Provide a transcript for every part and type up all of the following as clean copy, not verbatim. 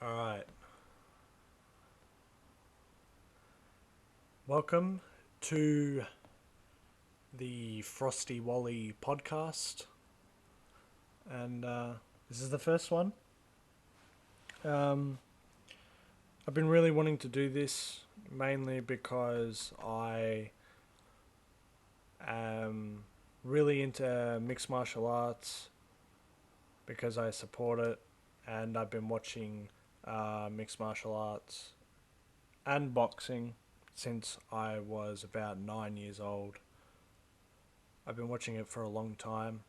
All right. Welcome to the FrostyWahlly Podcast. And this is the first one. Um, I've been really wanting to do this mainly because I am really into mixed martial arts because I support it, and I've been watching mixed martial arts and boxing since I was about 9 years old. I've been watching it for a long time.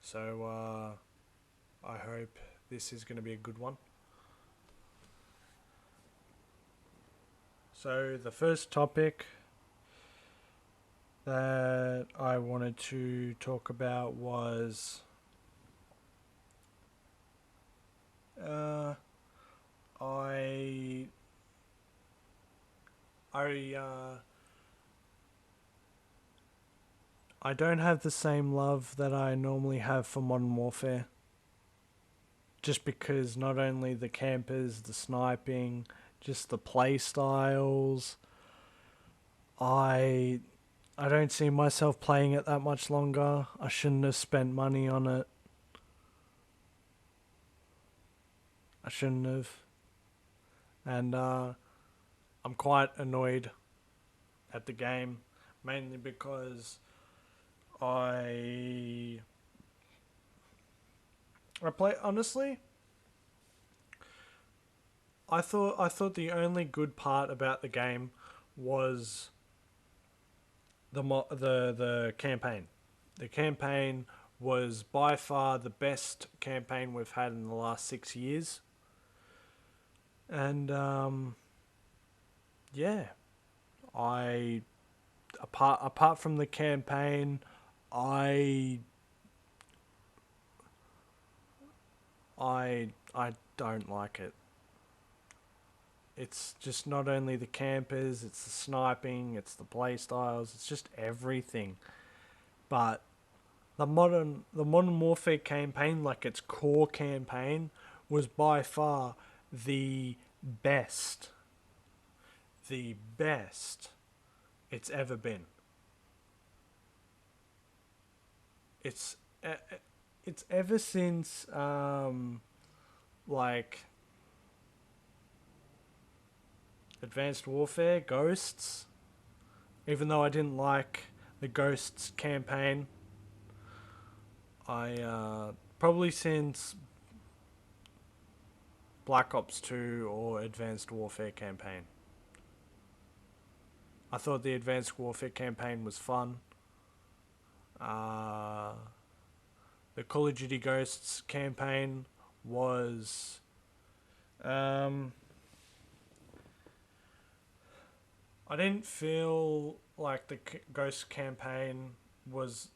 So I hope this is going to be a good one. So the first topic that I wanted to talk about was uh, I I I don't have the same love that I normally have for Modern Warfare. Just because not only the campers, the sniping, just the play styles, I I don't see myself playing it that much longer. I shouldn't have spent money on it. I shouldn't have. And I'm quite annoyed at the game, mainly because I I play honestly. I thought the only good part about the game was the campaign. The campaign was by far the best campaign we've had in the last 6 years, and yeah, I apart from the campaign, I I don't like it. It's just not only the campers, it's the sniping, it's the play styles, it's just everything. But the modern warfare campaign, like its core campaign, was by far the best, the best it's ever been. It's it's ever since like Advanced Warfare, Ghosts. Even though I didn't like the Ghosts campaign, I probably since Black Ops 2 or Advanced Warfare campaign. I thought the Advanced Warfare campaign was fun. Uh, the Call of Duty Ghosts campaign was. Um, I didn't feel like the Ghost campaign was.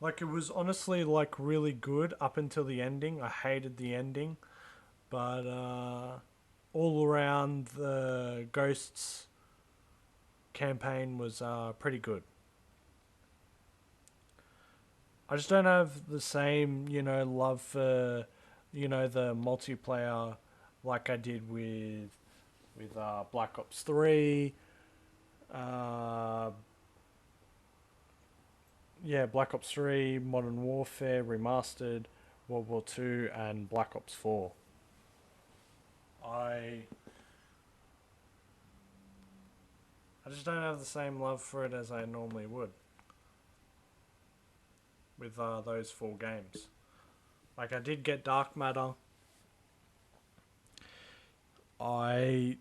Like, it was honestly, like, really good up until the ending. I hated the ending. But all around, the Ghosts campaign was pretty good. I just don't have the same, love for, the multiplayer like I did with Black Ops 3. Uh, yeah, Black Ops 3, Modern Warfare, Remastered, World War 2, and Black Ops 4. I I just don't have the same love for it as I normally would with those four games. Like, I did get Dark Matter. I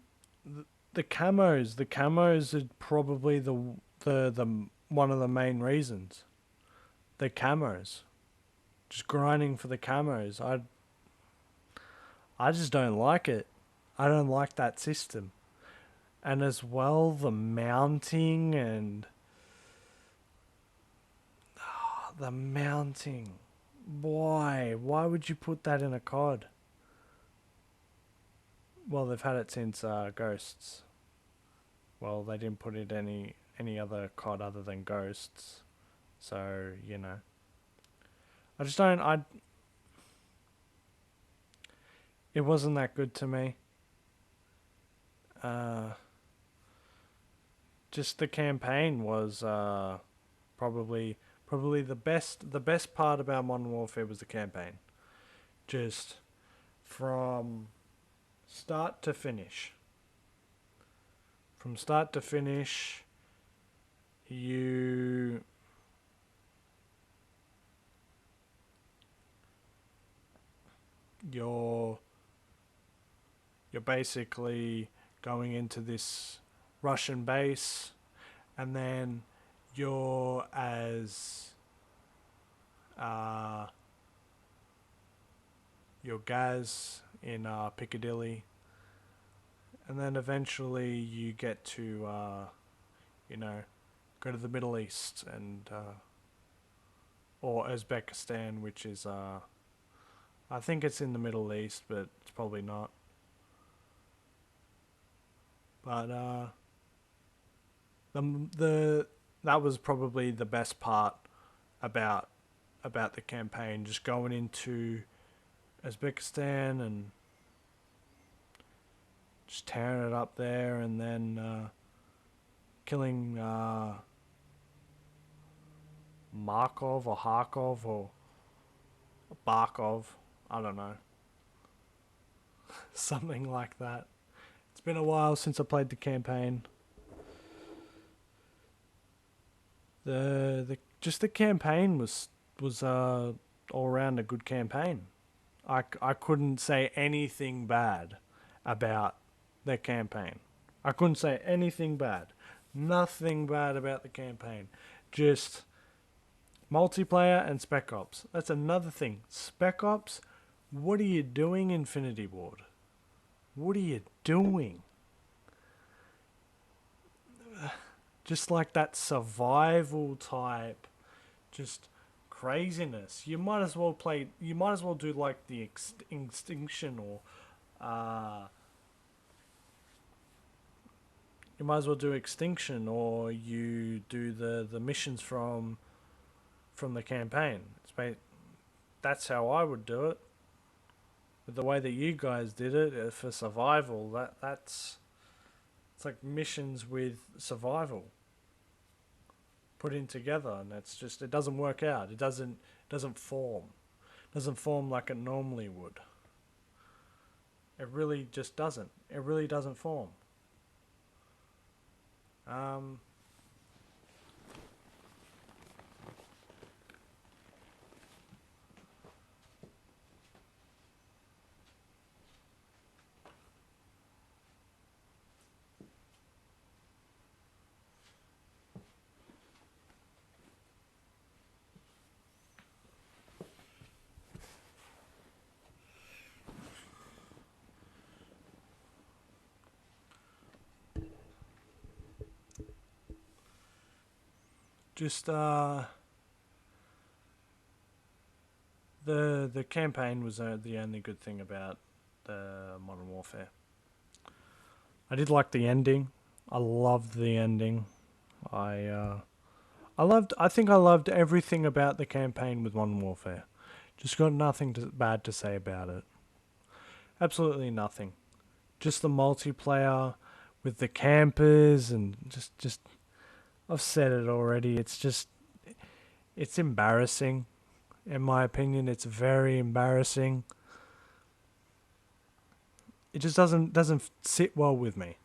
the camos are probably the one of the main reasons. The camos, just grinding for the camos. I just don't like it. I don't like that system. And as well, the mounting and the mounting. Why? Why would you put that in a COD? Well, they've had it since Ghosts. Well, they didn't put it any other COD other than Ghosts. So, I just don't. It wasn't that good to me. Uh, just the campaign was probably probably the best part about Modern Warfare was the campaign. Just from start to finish. From start to finish, you you're you're basically going into this Russian base, and then you're as uh, your Gaz in Piccadilly, and then eventually you get to you know go to the Middle East and or Uzbekistan, which is I think it's in the Middle East, but it's probably not. But the that was probably the best part about the campaign, just going into Uzbekistan and just tearing it up there, and then killing Markov or Harkov or Barkov, I don't know, something like that. It's been a while since I played the campaign. The campaign was all around a good campaign. I couldn't say anything bad about the campaign. I couldn't say anything bad. Nothing bad about the campaign. Just multiplayer and Spec Ops. That's another thing. Spec Ops, what are you doing, Infinity Ward? What are you doing? Just like that survival type, just craziness. You might as well play. You might as well do like the extinction, or uh, you might as well do extinction, or you do the missions from the campaign. That's how I would do it. But the way that you guys did it for survival, that's it's like missions with survival put in together, and it's just it doesn't work out. It doesn't form. It doesn't form like it normally would. It really just doesn't. It really doesn't form. Um, just the campaign was the only good thing about the Modern Warfare. I did like the ending. I loved the ending. I I think I loved everything about the campaign with Modern Warfare. Just got nothing bad to say about it. Absolutely nothing. Just the multiplayer with the campers and just I've said it already. It's embarrassing. In my opinion, it's very embarrassing. It just doesn't sit well with me.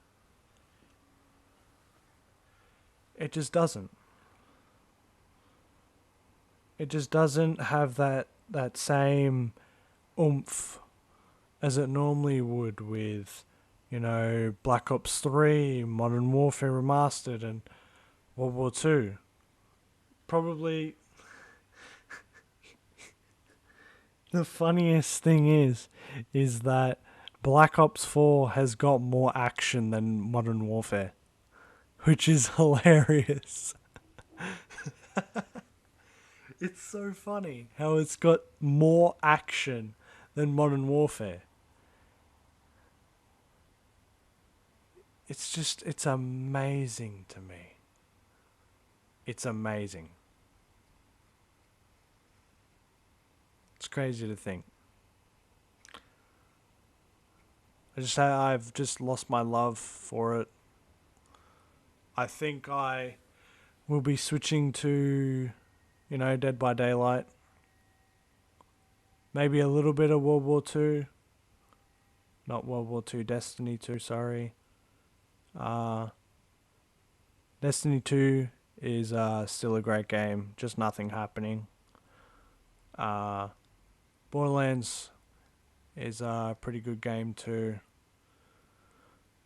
It just doesn't. It just doesn't have that same oomph as it normally would with, Black Ops 3, Modern Warfare Remastered, and World War 2. Probably the funniest thing is that Black Ops 4 has got more action than Modern Warfare, which is hilarious. It's so funny how it's got more action than Modern Warfare. It's amazing to me. It's amazing. It's crazy to think. I've just lost my love for it. I think I will be switching to, Dead by Daylight. Maybe a little bit of World War Two. Not World War Two, Destiny 2, sorry. Uh, Destiny 2 is still a great game, just nothing happening. Borderlands is a pretty good game too.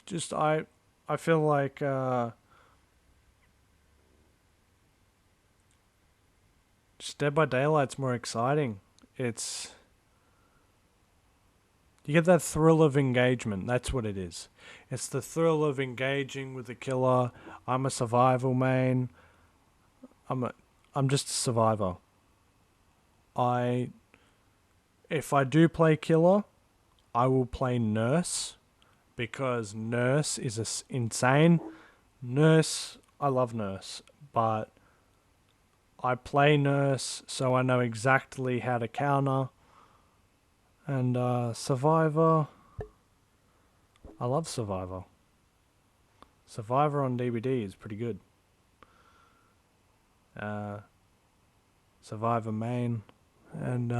Just I feel like just Dead by Daylight's more exciting. It's You get that thrill of engagement. That's what it is. It's the thrill of engaging with the killer. I'm a survival main. I'm just a survivor. If I do play killer, I will play nurse because nurse is insane. Nurse, I love nurse, but I play nurse so I know exactly how to counter. And Survivor, I love Survivor. Survivor on DVD is pretty good. Survivor main, and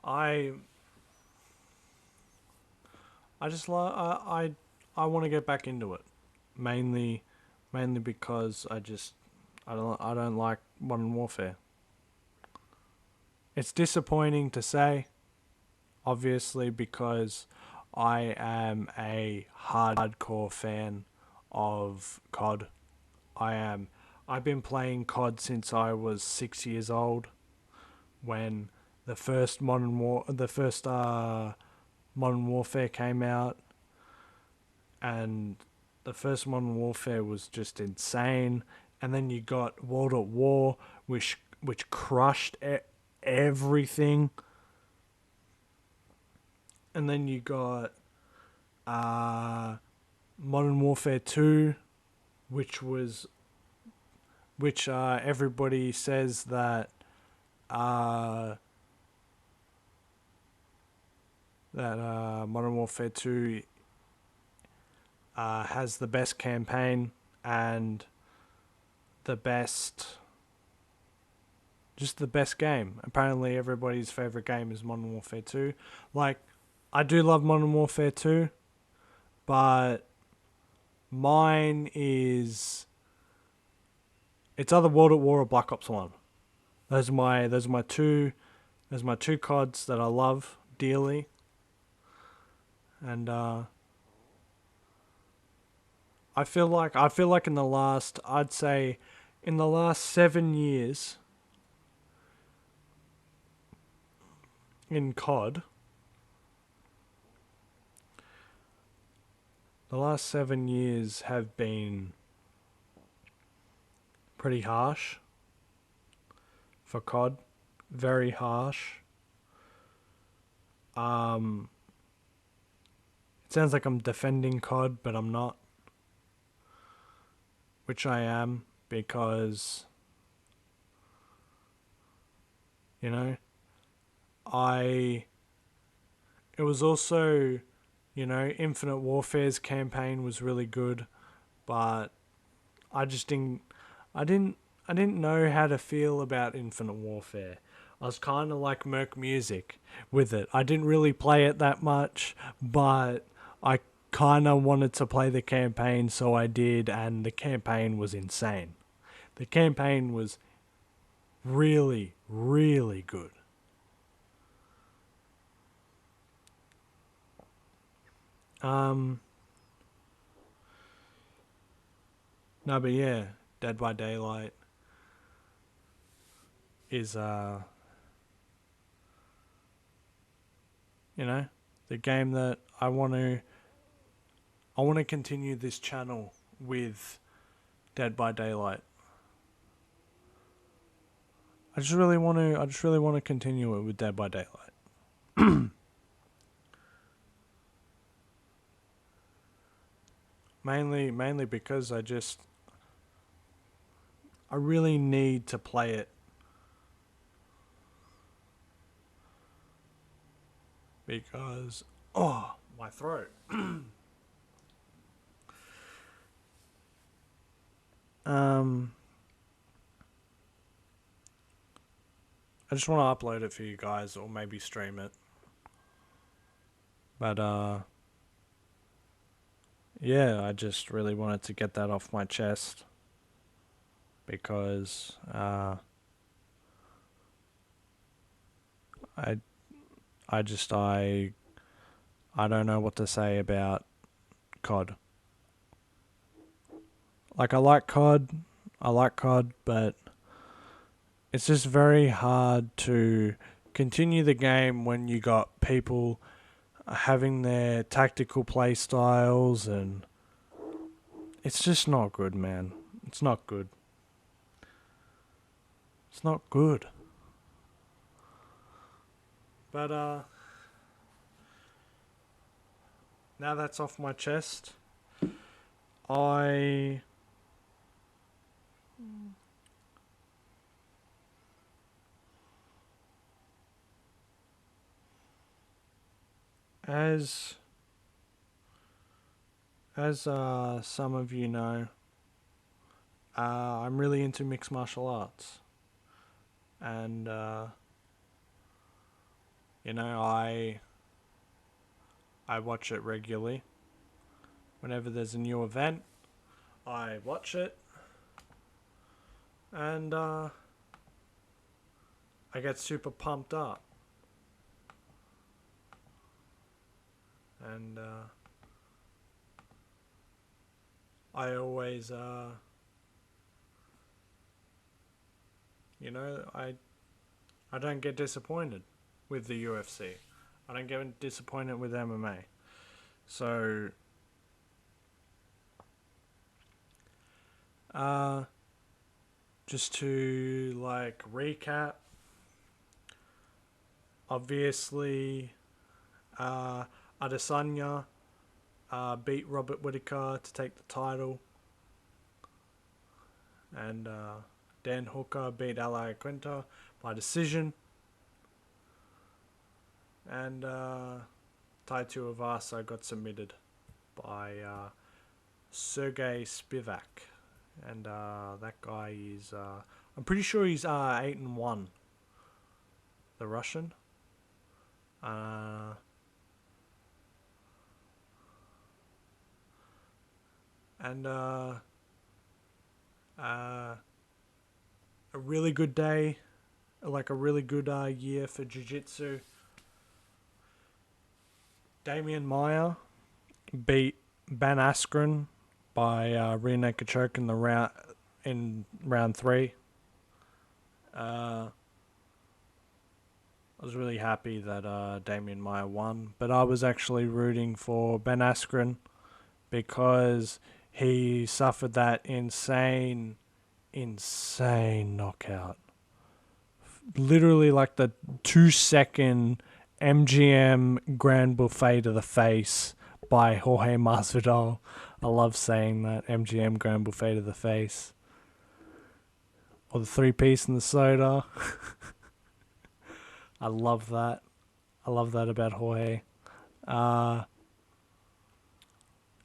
I just I want to get back into it, mainly because I don't like Modern Warfare. It's disappointing to say, obviously, because I am a hardcore fan of COD. I've been playing COD since I was 6 years old, when the first Modern Warfare came out, and the first Modern Warfare was just insane. And then you got World at War, which crushed everything. And then you got Modern Warfare 2, which everybody says that Modern Warfare 2 has the best campaign and the best game. Apparently everybody's favorite game is Modern Warfare 2. Like, I do love Modern Warfare 2, but mine is, it's either World at War or Black Ops 1. Those are my two CODs that I love dearly. And I feel like in the last 7 years in COD, the last 7 years have been pretty harsh for COD. Very harsh. It sounds like I'm defending COD, but I'm not. Which I am, because, it was also, Infinite Warfare's campaign was really good, but I didn't know how to feel about Infinite Warfare. I was kind of like Merc Music with it. I didn't really play it that much, but I kind of wanted to play the campaign, so I did, and the campaign was insane. The campaign was really, really good. No, but yeah, Dead by Daylight is the game that I want to continue this channel with. Dead by Daylight. I just really want to continue it with Dead by Daylight. mainly because I really need to play it. because, my throat. I just want to upload it for you guys, or maybe stream it. But, yeah, I just really wanted to get that off my chest. Because, I don't know what to say about COD. Like, I like COD, but it's just very hard to continue the game when you got people having their tactical play styles, and it's just not good, man. It's not good. It's not good. But, now that's off my chest, As some of you know, I'm really into mixed martial arts, and I watch it regularly. Whenever there's a new event, I watch it, and I get super pumped up. And I always, I don't get disappointed with the UFC. I don't get disappointed with MMA. So, just to recap, obviously, Adesanya beat Robert Whittaker to take the title, and Dan Hooker beat Ali Quinta by decision, and Tai Tuivasa got submitted by Sergey Spivak, and that guy is I'm pretty sure he's 8-1, the Russian. And a really good day, a really good year for jiu-jitsu. Damian Maia beat Ben Askren by rear naked choke in round 3. I was really happy that Damian Maia won, but I was actually rooting for Ben Askren because he suffered that insane knockout. Literally the 2-second MGM grand buffet to the face by Jorge Masvidal. I love saying that, MGM grand buffet to the face. Or the 3-piece and the soda. I love that. I love that about Jorge.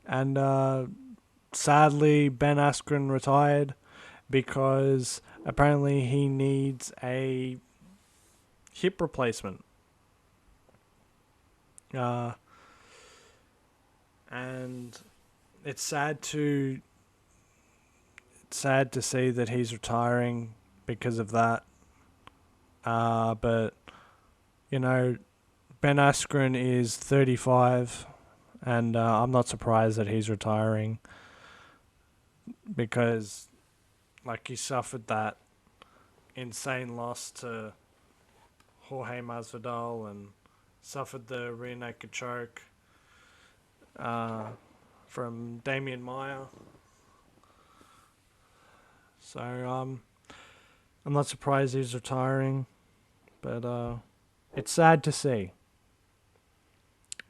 And sadly, Ben Askren retired because apparently he needs a hip replacement. And it's sad to see that he's retiring because of that. But Ben Askren is 35, and I'm not surprised that he's retiring because, he suffered that insane loss to Jorge Masvidal and suffered the rear naked choke from Damian Maia. So I'm not surprised he's retiring, but it's sad to see.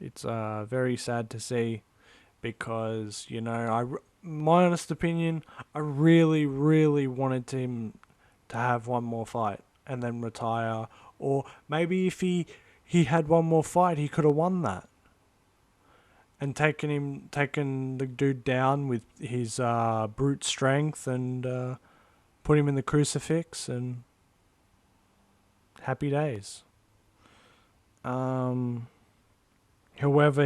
It's very sad to see because, my honest opinion, I really, really wanted him to have one more fight and then retire. Or maybe if he he had one more fight, he could have won that. And taken the dude down with his brute strength and put him in the crucifix and happy days. Whoever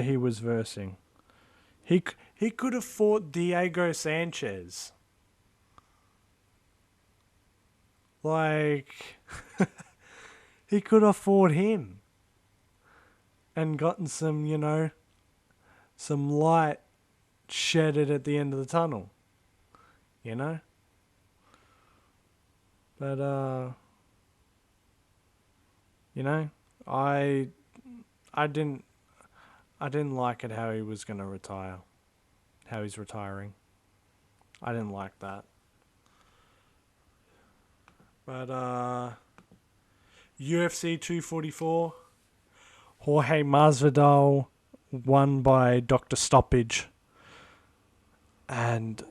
he was versing, he could have fought Diego Sanchez. Like, he could have fought him and gotten some, some light shedded at the end of the tunnel, But, I didn't like it how he was going to retire, how he's retiring. I didn't like that. But, UFC 244, Jorge Masvidal won by Dr. Stoppage. And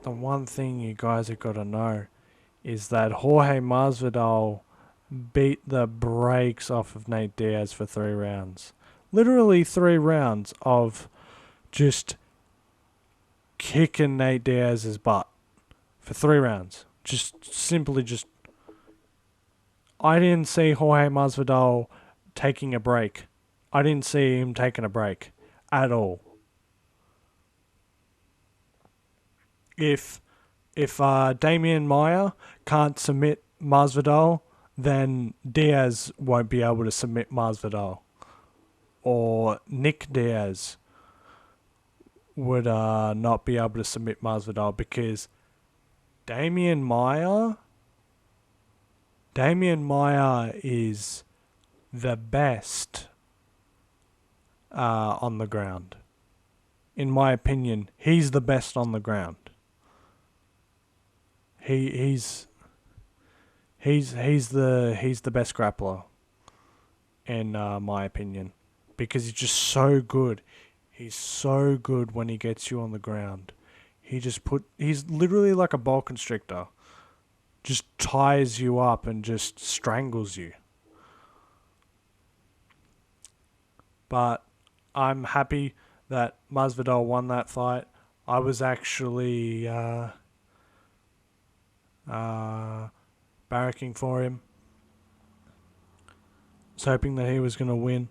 the one thing you guys have got to know is that Jorge Masvidal beat the brakes off of Nate Diaz for 3 rounds. Literally 3 rounds of just kicking Nate Diaz's butt for 3 rounds. I didn't see Jorge Masvidal taking a break. I didn't see him taking a break at all. If Damian Maia can't submit Masvidal, then Diaz won't be able to submit Masvidal. Or Nick Diaz would not be able to submit Masvidal because Damian Maia is the best on the ground. In my opinion, he's the best on the ground. He's the best grappler in my opinion, because he's just so good. He's so good when he gets you on the ground. He's literally like a ball constrictor. Just ties you up and just strangles you. But I'm happy that Masvidal won that fight. I was actually barracking for him. I was hoping that he was going to win.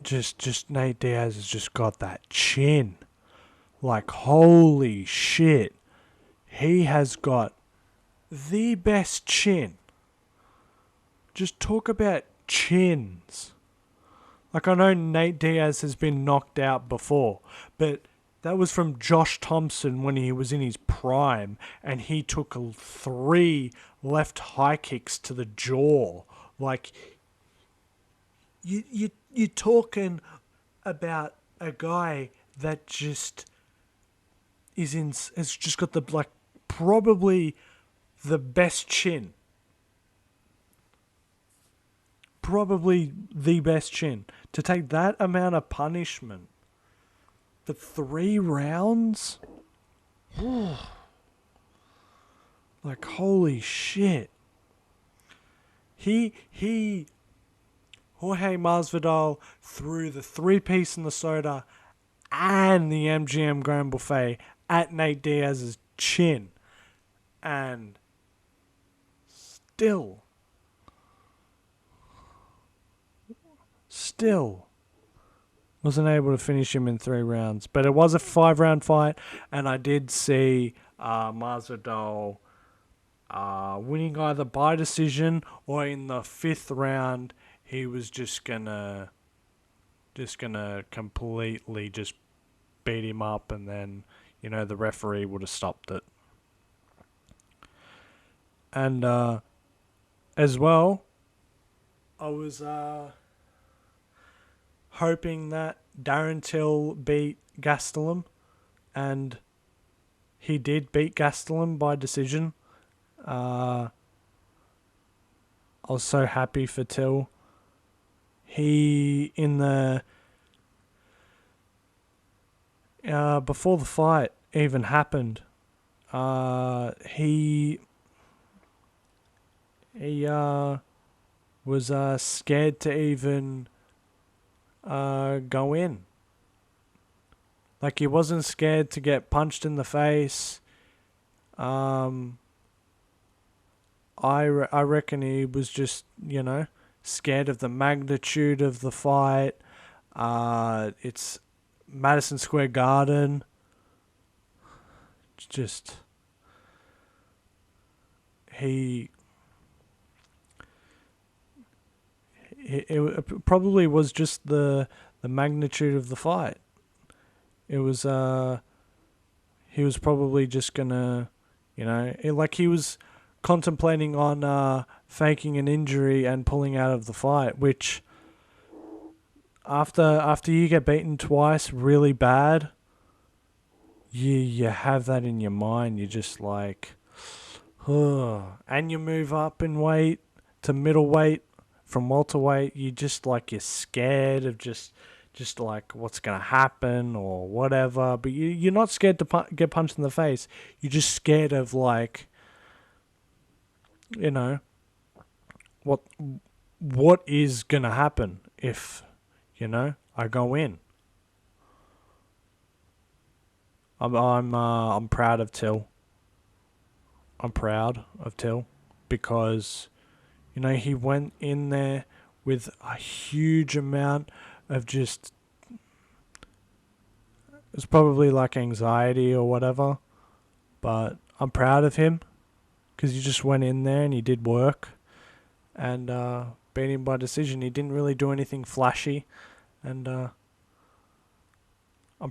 Just Nate Diaz has just got that chin. Like, holy shit. He has got the best chin. Just talk about chins. Like, I know Nate Diaz has been knocked out before, but that was from Josh Thompson when he was in his prime, and he took 3 left high kicks to the jaw. Like, you're talking about a guy that just has just got probably the best chin. Probably the best chin. To take that amount of punishment for 3 rounds? Like, holy shit. Jorge Masvidal threw the 3-piece in the soda and the MGM Grand Buffet at Nate Diaz's chin. And still wasn't able to finish him in 3 rounds. But it was a 5-round fight, and I did see Masvidal winning either by decision or in the 5th round he was just gonna completely just beat him up, and then the referee would have stopped it. And as well, I was hoping that Darren Till beat Gastelum, and he did beat Gastelum by decision. I was so happy for Till. He, in the before the fight even happened, he He was scared to even go in. Like, he wasn't scared to get punched in the face. I reckon he was just, scared of the magnitude of the fight. It's Madison Square Garden. It's just, it probably was just the magnitude of the fight. It was, he was probably just gonna, like he was contemplating on faking an injury and pulling out of the fight, which after you get beaten twice really bad, you have that in your mind. You're just like, and you move up in weight to middleweight from welterweight. You just like, you're scared of just like what's gonna happen or whatever. But you're not scared to get punched in the face. You're just scared of like, what is gonna happen if I go in. I'm proud of Till. I'm proud of Till because he went in there with a huge amount of just, it's probably like anxiety or whatever, but I'm proud of him because he just went in there and he did work and beat him by decision. He didn't really do anything flashy, and I'm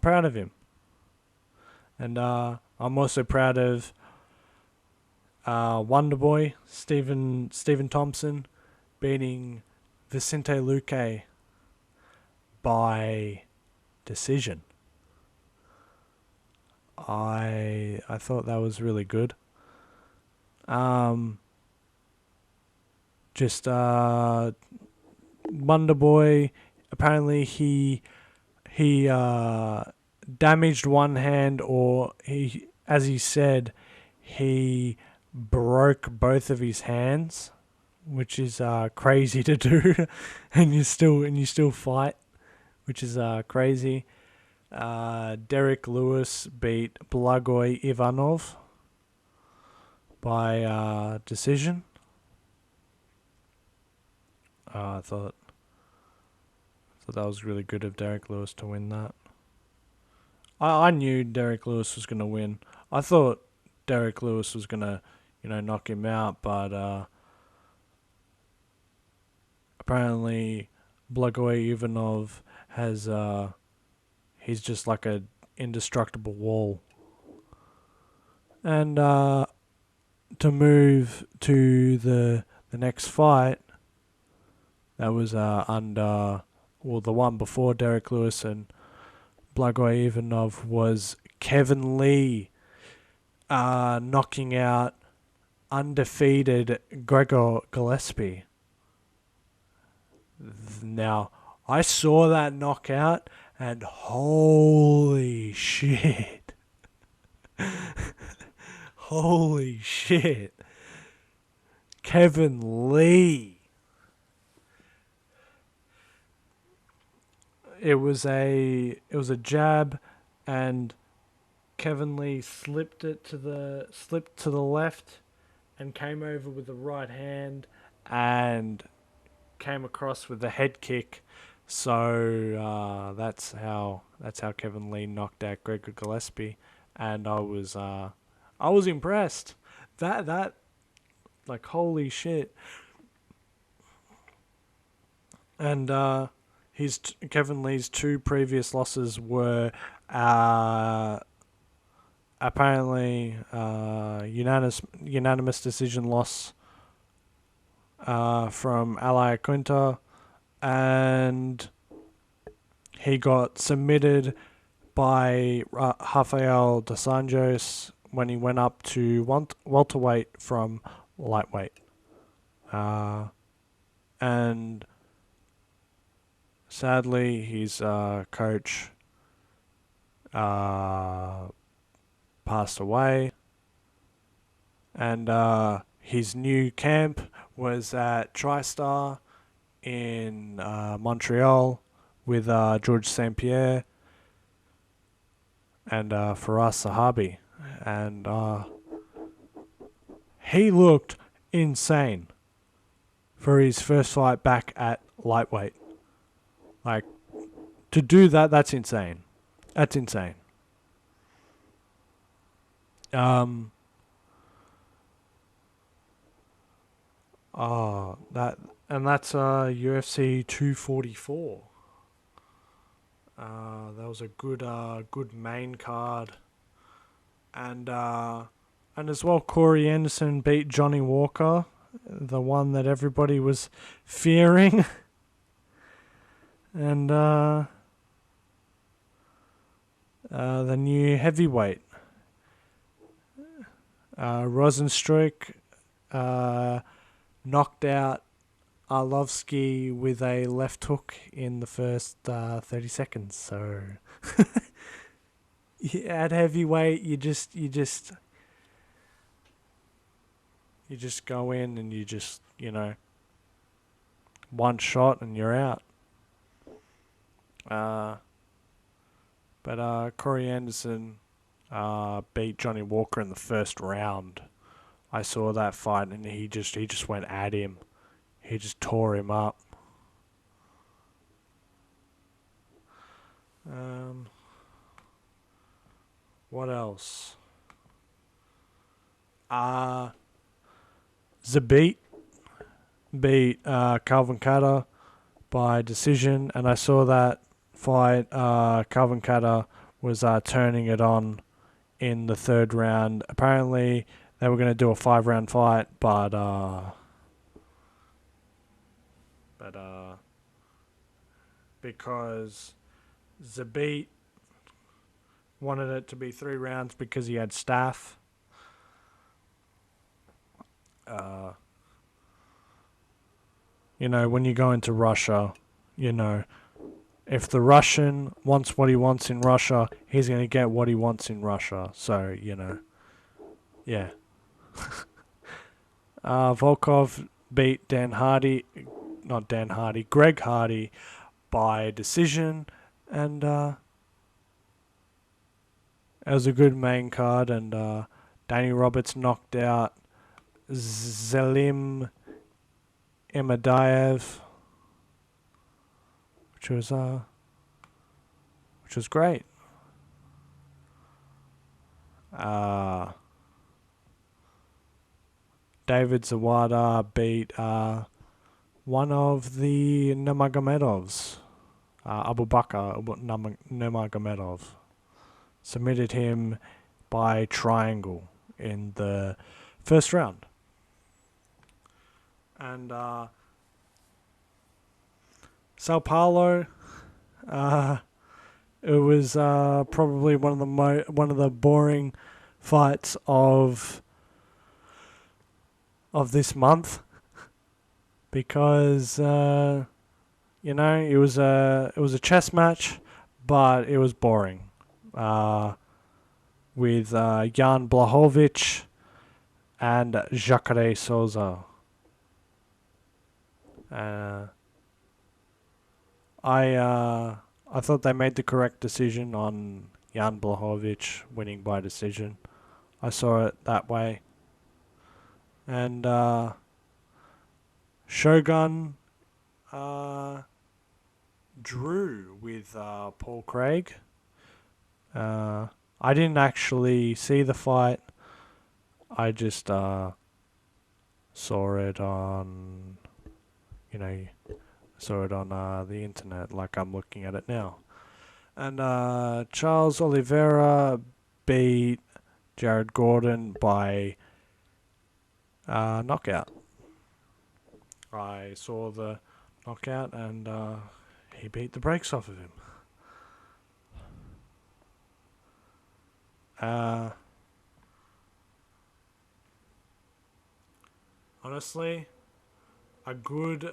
proud of him. And I'm also proud of Wonderboy Stephen Thompson beating Vicente Luque by decision. I thought that was really good. Just Wonderboy, apparently he damaged one hand, or he, as he said, he broke both of his hands, which is crazy to do, and you still fight, which is crazy. Derek Lewis beat Blagoy Ivanov by decision. I thought that was really good of Derek Lewis to win that. I knew Derek Lewis was going to win. I thought Derek Lewis was going to, knock him out, but apparently Blagoy Ivanov has, he's just like a indestructible wall. And to move to the next fight, that was the one before Derek Lewis and Blagoy Ivanov, was Kevin Lee knocking out undefeated Gregor Gillespie. Now, I saw that knockout and holy shit. Holy shit. Kevin Lee. It was a jab, and Kevin Lee slipped to the left and came over with the right hand and came across with the head kick. So that's how Kevin Lee knocked out Gregor Gillespie, and I was impressed. That like, holy shit. And Kevin Lee's two previous losses were apparently unanimous decision loss from Ally Quinta, and he got submitted by Rafael dos Anjos when he went up to welterweight from lightweight. And sadly, his coach passed away, and his new camp was at TriStar in Montreal with George St. Pierre and Faraz Sahabi. And he looked insane for his first fight back at lightweight. Like, to do that, that's insane. That's insane. That's UFC 244. That was a good main card, and as well, Corey Anderson beat Johnny Walker, the one that everybody was fearing, and the new heavyweight, Rosenstruik, knocked out Arlovsky with a left hook in the first 30 seconds. So at heavyweight, you just go in and you just, one shot and you're out. But Corey Anderson beat Johnny Walker in the first round. I saw that fight and he just went at him. He just tore him up. What else? Zabit beat Calvin Kattar by decision, and I saw that fight. Calvin Kattar was turning it on in the third round. Apparently, they were going to do a 5-round fight, but because Zabit wanted it to be 3 rounds because he had staff. When you go into Russia, if the Russian wants what he wants in Russia, he's going to get what he wants in Russia. So, yeah. Volkov beat Greg Hardy by decision, and it was a good main card, and Danny Roberts knocked out Zelim Imadaev, which was great. David Zawada beat one of the Nurmagomedovs, Abu Bakr Nurmagomedov. Submitted him by triangle in the first round. And Sao Paulo, it was probably one of the boring fights of this month, because it was a chess match, but it was boring. With Jan Blachowicz and Jacare Souza. I thought they made the correct decision on Jan Blachowicz winning by decision. I saw it that way. And Shogun drew with Paul Craig. I didn't actually see the fight. I just saw it on, the internet, like I'm looking at it now. And Charles Oliveira beat Jared Gordon by knockout. I saw the knockout, and he beat the brakes off of him. Honestly, a good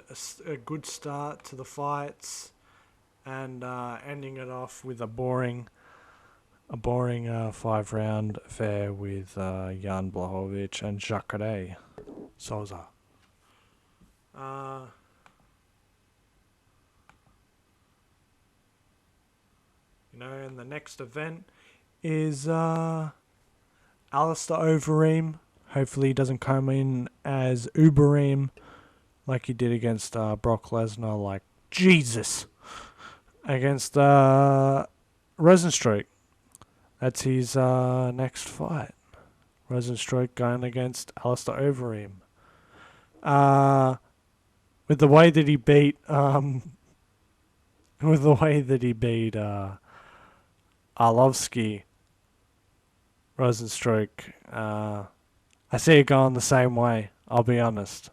start to the fights, and ending it off with a boring 5-round affair with Jan Blachowicz and Jacare Souza. And the next event is Alistair Overeem. Hopefully he doesn't come in as Ubereem like he did against Brock Lesnar. Like, Jesus. Against Rosenstruik. That's his next fight. Rosenstruik going against Alistair Overeem. With the way that he beat Arlovsky, Rosenstruik, I see it going the same way. I'll be honest.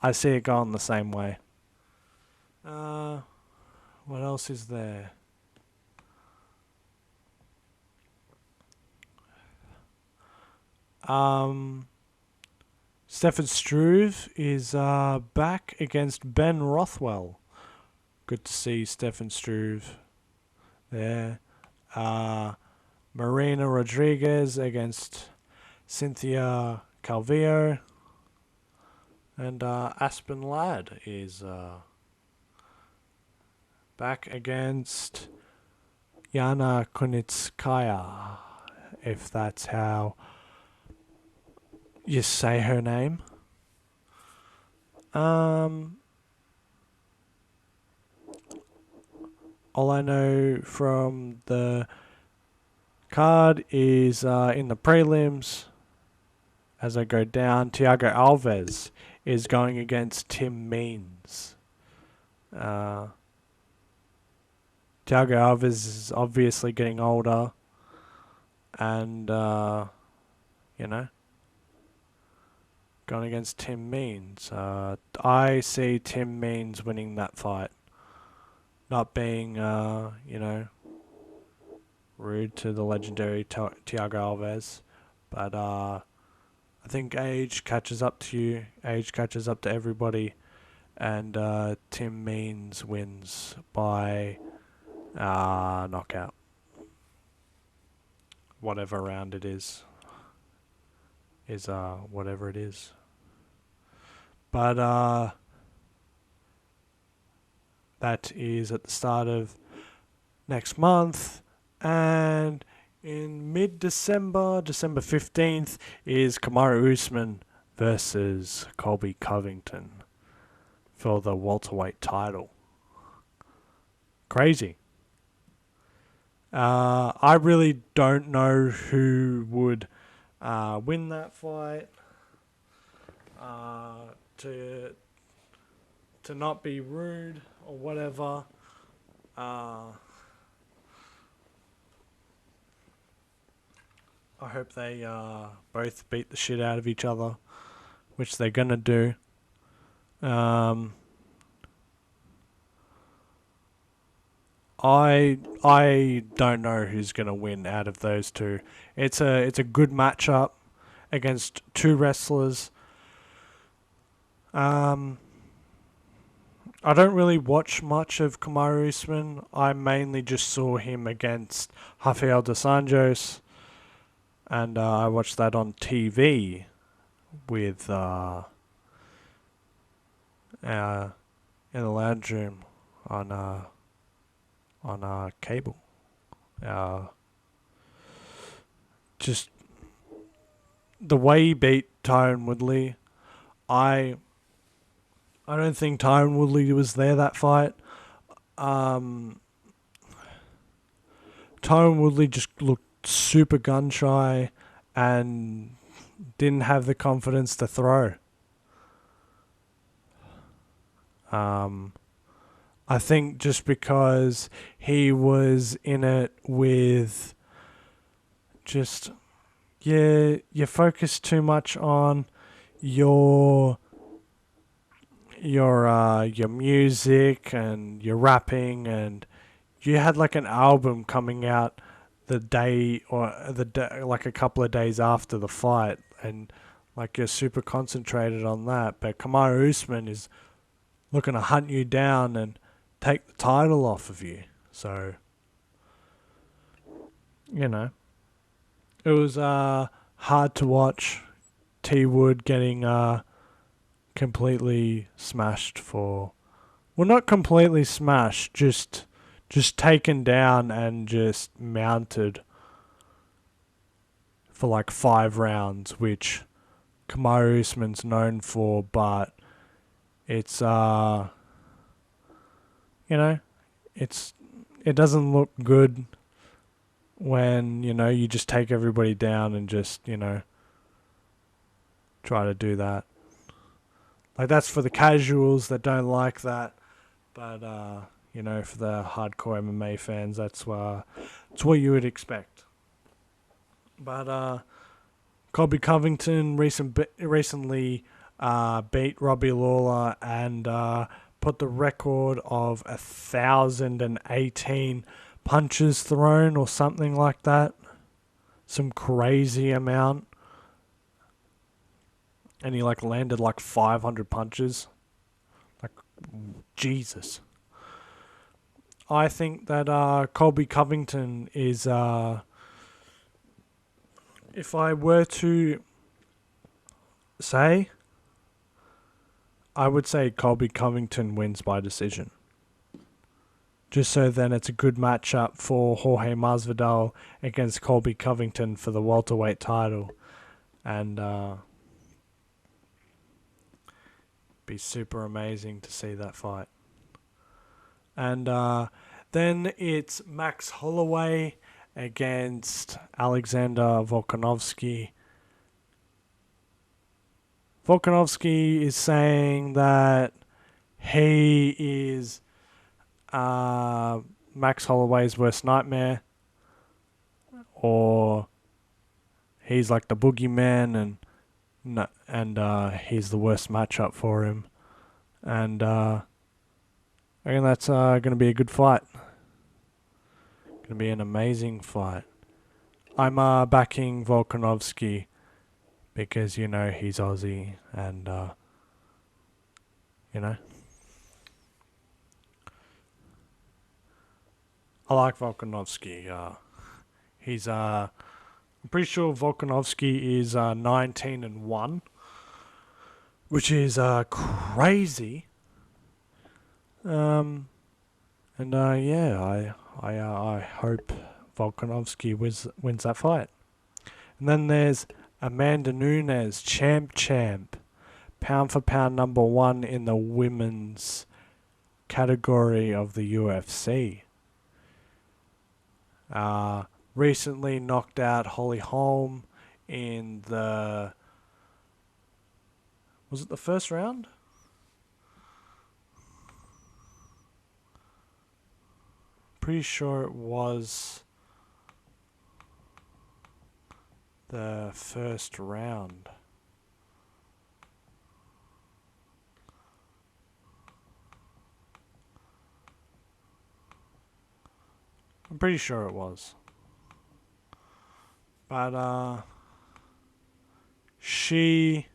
I see it going the same way. What else is there? Stefan Struve is back against Ben Rothwell. Good to see Stefan Struve there. Marina Rodriguez against Cynthia Calvillo. And Aspen Ladd is back against Yana Kunitskaya, if that's how you say her name. All I know from the card is in the prelims, as I go down, Thiago Alves is going against Tim Means. Thiago Alves is obviously getting older, and going against Tim Means. I see Tim Means winning that fight. Not being, rude to the legendary Thiago Alves, but I think age catches up to you. Age catches up to everybody, and Tim Means wins by knockout. Whatever round it is whatever it is. But that is at the start of next month, and in mid-December, December 15th, is Kamaru Usman versus Colby Covington for the welterweight title. Crazy. I really don't know who would win that fight. To not be rude or whatever. I hope they both beat the shit out of each other, which they're gonna do. I don't know who's gonna win out of those two. It's a good matchup against two wrestlers. I don't really watch much of Kamaru Usman. I mainly just saw him against Rafael dos Anjos, and I watched that on TV with in the lounge room on cable. Just the way he beat Tyron Woodley, I don't think Tyron Woodley was there that fight. Tyron Woodley just looked super gun shy and didn't have the confidence to throw. I think just because he was in it with just, you focus too much on your music and your rapping, and you had like an album coming out the day like a couple of days after the fight, and like you're super concentrated on that. But Kamaru Usman is looking to hunt you down and take the title off of you. So, it was hard to watch T Wood getting completely smashed for... Well, not completely smashed, just taken down and just mounted for like 5 rounds, which Kamaru Usman's known for, but it's it doesn't look good when, you just take everybody down and just, try to do that. Like, that's for the casuals that don't like that, but for the hardcore MMA fans, it's what you would expect. But Colby Covington recently beat Robbie Lawler and put the record of 1,018 punches thrown or something like that. Some crazy amount. And he landed 500 punches. Jesus. I think that Colby Covington is... if I were to say, I would say Colby Covington wins by decision. Just so then it's a good matchup for Jorge Masvidal against Colby Covington for the welterweight title. And be super amazing to see that fight. And then it's Max Holloway against Alexander Volkanovski. Volkanovski is saying that he is Max Holloway's worst nightmare, or he's like the boogeyman, and he's the worst matchup for him. And I reckon that's going to be a good fight. Going to be an amazing fight. I'm backing Volkanovski because, he's Aussie and, I like Volkanovski. He's, I'm pretty sure Volkanovski is 19-1, which is crazy. I hope Volkanovski wins that fight. And then there's Amanda Nunes, champ, pound for pound number 1 in the women's category of the UFC. Recently knocked out Holly Holm in the... Was it the first round? Pretty sure it was the first round. I'm pretty sure it was. But she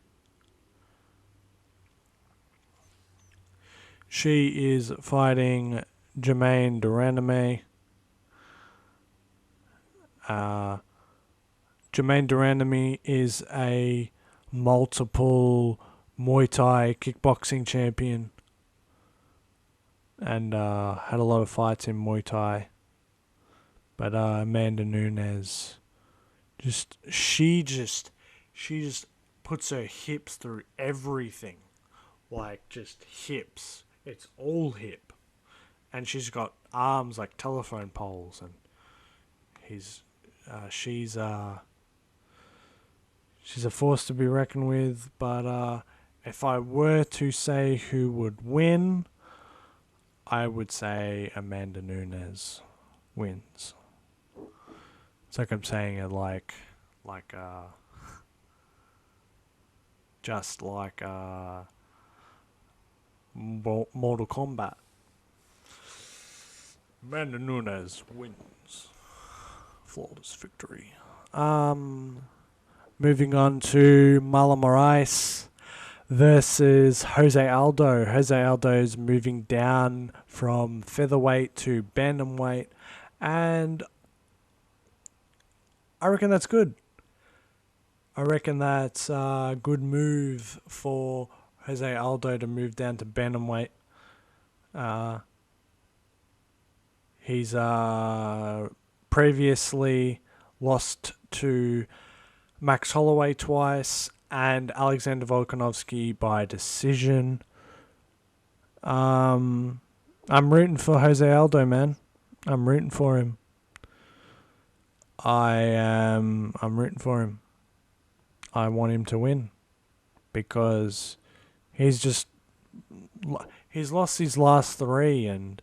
is fighting Jermaine Durandame. Jermaine Durandame is a multiple Muay Thai kickboxing champion and had a lot of fights in Muay Thai. But Amanda Nunes, she just puts her hips through everything, just hips. It's all hip, and she's got arms like telephone poles, and she's a force to be reckoned with. But if I were to say who would win, I would say Amanda Nunes wins. It's like I'm saying it just like Mortal Kombat. Amanda Nunes wins. Flawless victory. Moving on to Marlon Moraes versus Jose Aldo. Jose Aldo's moving down from featherweight to bantamweight, and I reckon that's good. I reckon that's a good move for Jose Aldo to move down to bantamweight. He's previously lost to Max Holloway twice and Alexander Volkanovski by decision. I'm rooting for Jose Aldo, man. I'm rooting for him. I'm rooting for him. I want him to win because he's lost his last three, and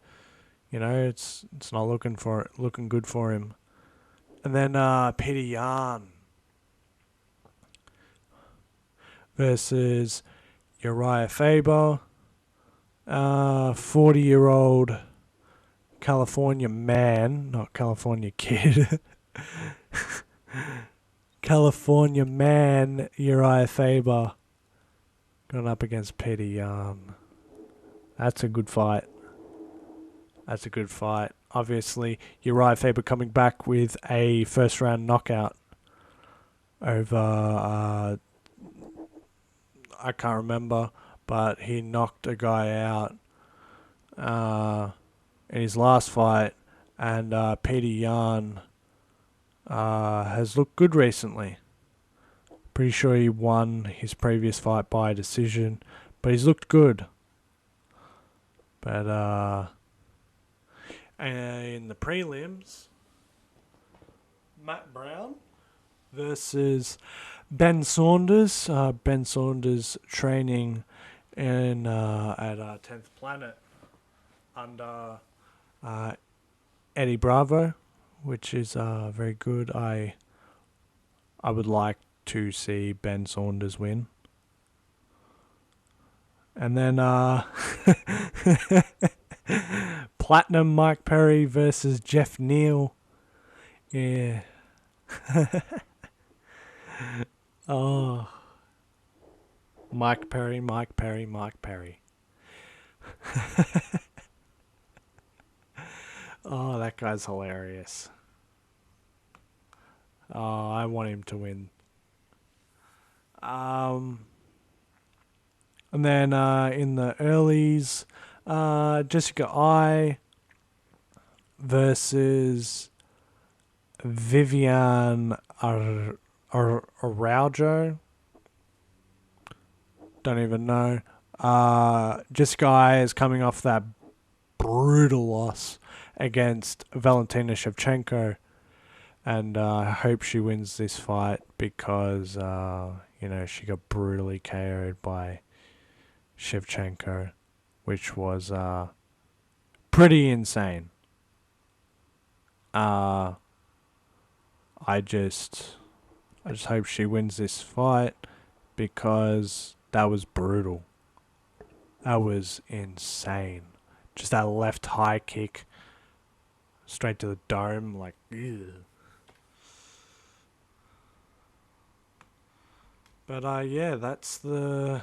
it's not looking good for him. And then Peter Yan versus Uriah Faber, 40-year-old California man, not California kid. California man Uriah Faber going up against Peter Yan. That's a good fight. Obviously, Uriah Faber coming back with a first-round knockout over, I can't remember, but he knocked a guy out in his last fight, and Peter Yan has looked good recently. Pretty sure he won his previous fight by decision, but he's looked good. But in the prelims, Matt Brown versus Ben Saunders. Ben Saunders training at 10th Planet under Eddie Bravo, which is very good. I would like to see Ben Saunders win. And then Platinum Mike Perry versus Jeff Neal. Yeah. Oh. Mike Perry. Oh, that guy's hilarious. Oh, I want him to win. And then in the earlies, Jessica I versus Vivian Araujo. Don't even know. Jessica I is coming off that brutal loss against Valentina Shevchenko. And I hope she wins this fight because, she got brutally KO'd by Shevchenko, which was pretty insane. I just hope she wins this fight because that was brutal. That was insane. Just that left high kick straight to the dome, like, ew. But that's UFC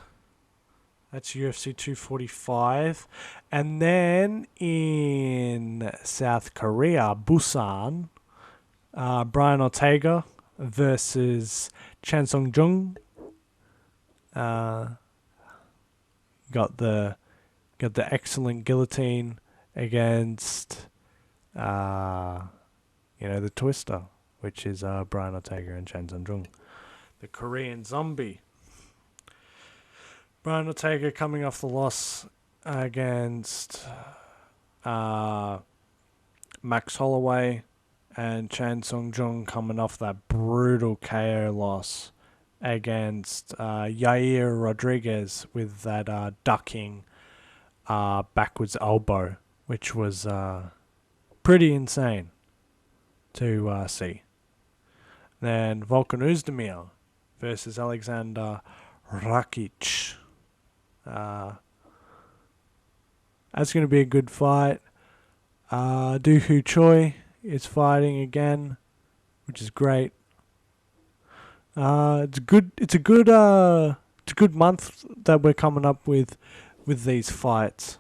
245. And then in South Korea, Busan, Brian Ortega versus Chan Sung Jung. Got the excellent guillotine against the Twister, which is Brian Ortega and Chan Sung Jung. The Korean Zombie. Brian Ortega coming off the loss against Max Holloway, and Chan Sung Jung coming off that brutal KO loss against Yair Rodriguez with that ducking backwards elbow, which was pretty insane to see. Then Volkan Oezdemir versus Alexander Rakic. That's going to be a good fight. Doo Hoo Choi is fighting again, which is great. It's a good month that we're coming up with these fights.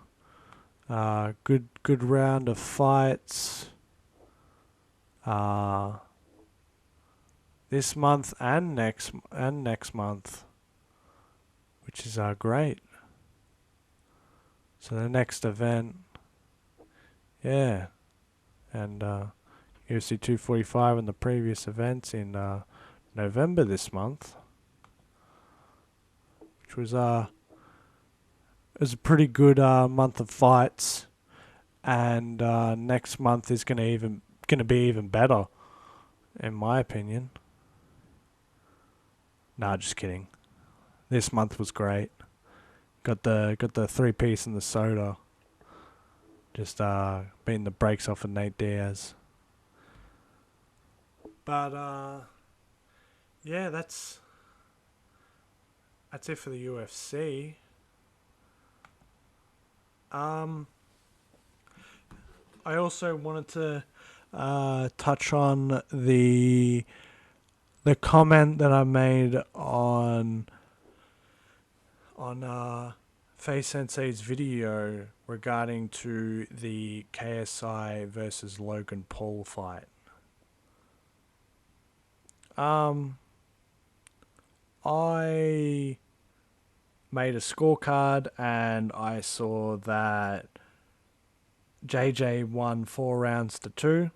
Good round of fights. This month and next month, which is great. So the next event, yeah, and UFC 245 and the previous events in November this month, which was it was a pretty good month of fights, and next month is gonna be even better, in my opinion. Nah, just kidding. This month was great. Got the 3-piece and the soda. Just beating the brakes off of Nate Diaz. But yeah, that's it for the UFC. I also wanted to touch on the comment that I made on faze sensei's video regarding to the KSI versus Logan Paul fight. I made a scorecard and I saw that JJ won 4 rounds to 2.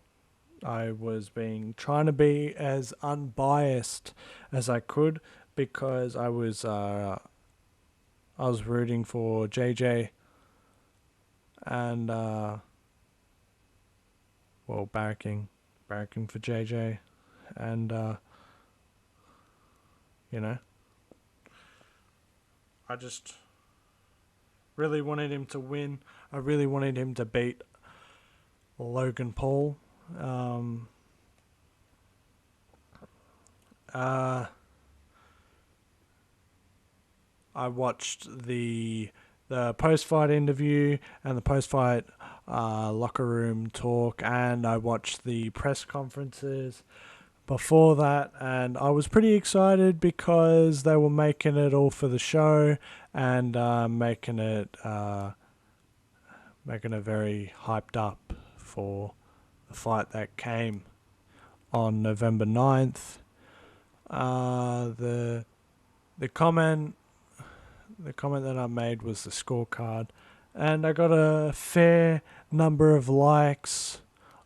I was trying to be as unbiased as I could because I was rooting for JJ and barracking for JJ, and I just really wanted him to win. I really wanted him to beat Logan Paul. I watched the post-fight interview and the post-fight locker room talk, and I watched the press conferences before that, and I was pretty excited because they were making it all for the show and making it very hyped up for the fight that came on November 9th. The comment that I made was the scorecard, and I got a fair number of likes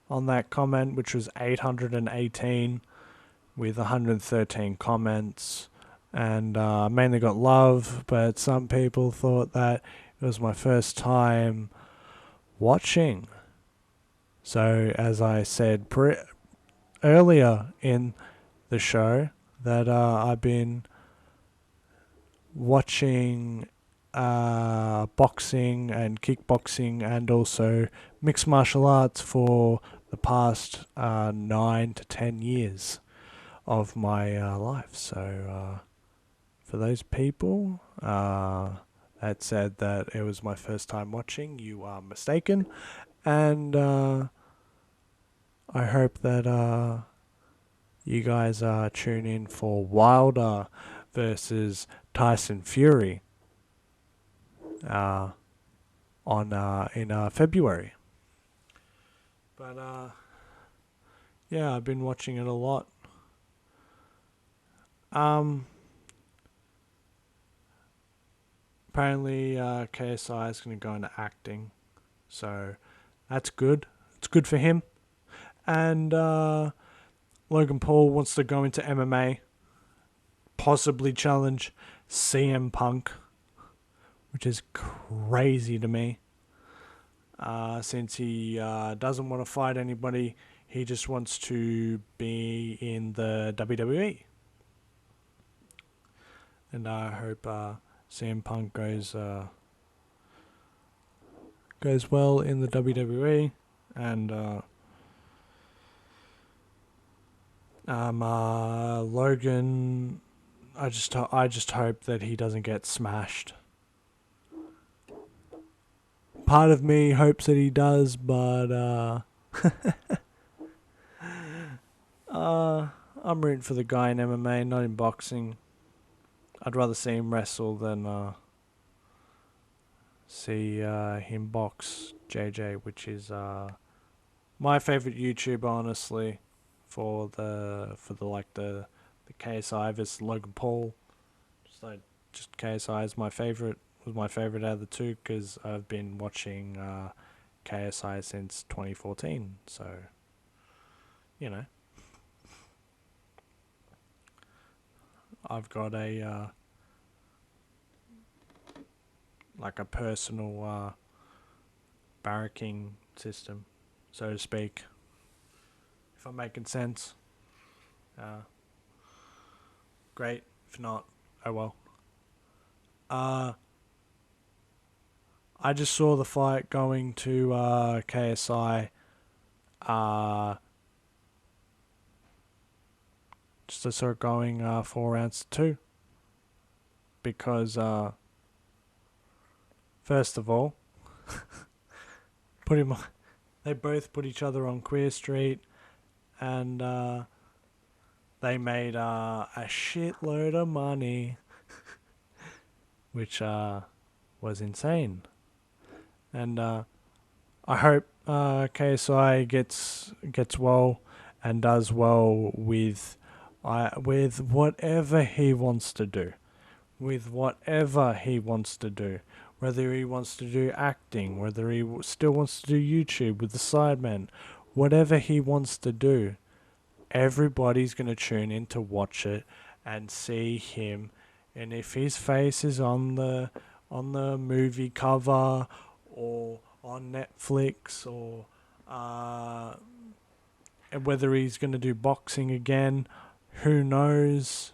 on that comment, which was 818 with 113 comments, and I mainly got love, but some people thought that it was my first time watching. So as I said earlier in the show, that I've been watching boxing and kickboxing and also mixed martial arts for the past 9 to 10 years of my life. So for those people that said that it was my first time watching, you are mistaken, and I hope that you guys tune in for Wilder versus Tyson Fury in February. But yeah, I've been watching it a lot. Apparently KSI is going to go into acting, so that's good. It's good for him. And Logan Paul wants to go into MMA, possibly challenge CM Punk, which is crazy to me. Since he doesn't want to fight anybody, he just wants to be in the WWE. And I hope CM Punk goes well in the WWE, and Logan, I just hope that he doesn't get smashed. Part of me hopes that he does, but I'm rooting for the guy in MMA, not in boxing. I'd rather see him wrestle than see him box JJ, which is my favorite YouTuber, honestly, for the KSI versus Logan Paul. Just KSI is my favorite was my favorite out of the two because I've been watching KSI since 2014. So, you know, I've got a like a personal barracking system, so to speak. If I'm making sense, great. If not, oh well. I just saw the fight going to KSI. Just to start going 4 rounds to 2. Because, first of all, they both put each other on Queer Street, and they made a shitload of money, which was insane. And I hope KSI gets wwell and does well with whatever he wants to do. With whatever he wants to do. Whether he wants to do acting, whether he still wants to do YouTube with the Sidemen, whatever he wants to do, everybody's going to tune in to watch it and see him. And if his face is on the movie cover or on Netflix, or whether he's going to do boxing again, who knows?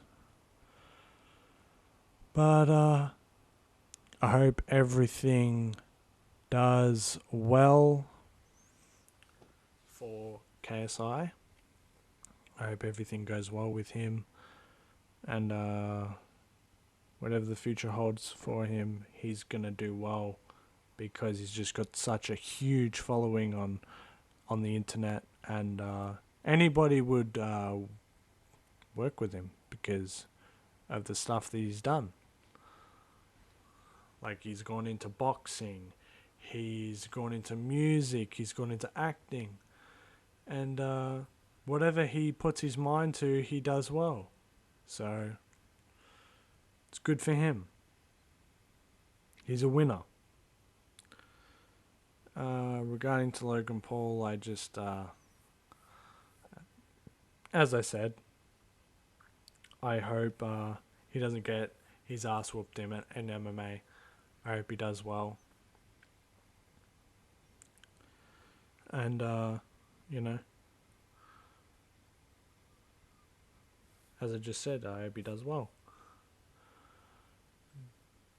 But I hope everything does well for KSI. I hope everything goes well with him, and whatever the future holds for him, he's gonna do well, because he's just got such a huge following on the internet, and anybody would work with him because of the stuff that he's done. Like, he's gone into boxing, he's gone into music, he's gone into acting, and whatever he puts his mind to, he does well. So it's good for him. He's a winner. Regarding to Logan Paul, I just, as I said, I hope he doesn't get his ass whooped in MMA. I hope he does well. And, you know, as I just said, I hope he does well.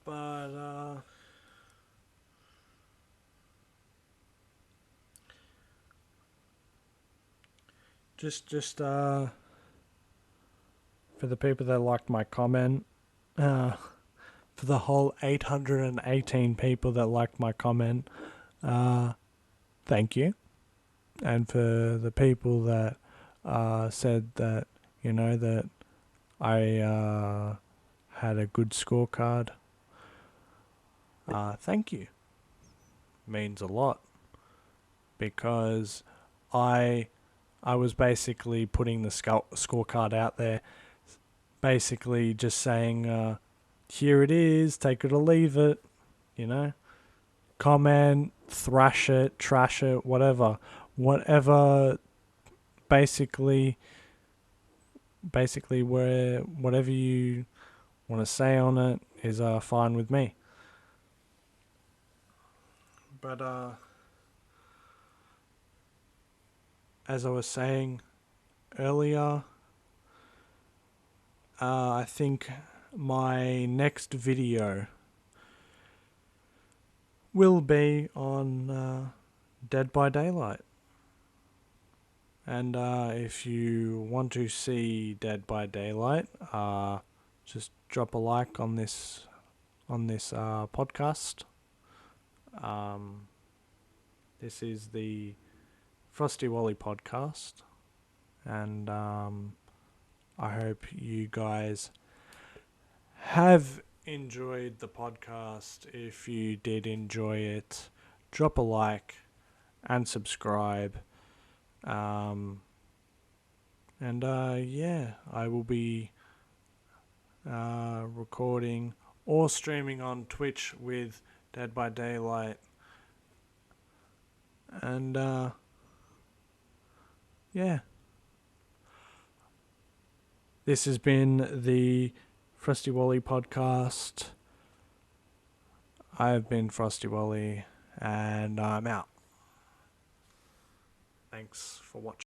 But, just for the people that liked my comment, for the whole 818 people that liked my comment, thank you. And for the people that said that, you know, that I had a good scorecard, thank you. Means a lot, because I was basically putting the scorecard out there, basically just saying, here it is, take it or leave it, you know, comment, thrash it, trash it, whatever, basically whatever you want to say on it is fine with me. But as I was saying earlier, I think my next video will be on Dead by Daylight. And if you want to see Dead by Daylight, just drop a like on this podcast. This is the FrostyWahlly Podcast, and I hope you guys have enjoyed the podcast. If you did enjoy it, drop a like and subscribe. And yeah, I will be recording or streaming on Twitch with Dead by Daylight. And yeah. This has been the FrostyWahlly Podcast. I've been FrostyWahlly, and I'm out. Thanks for watching.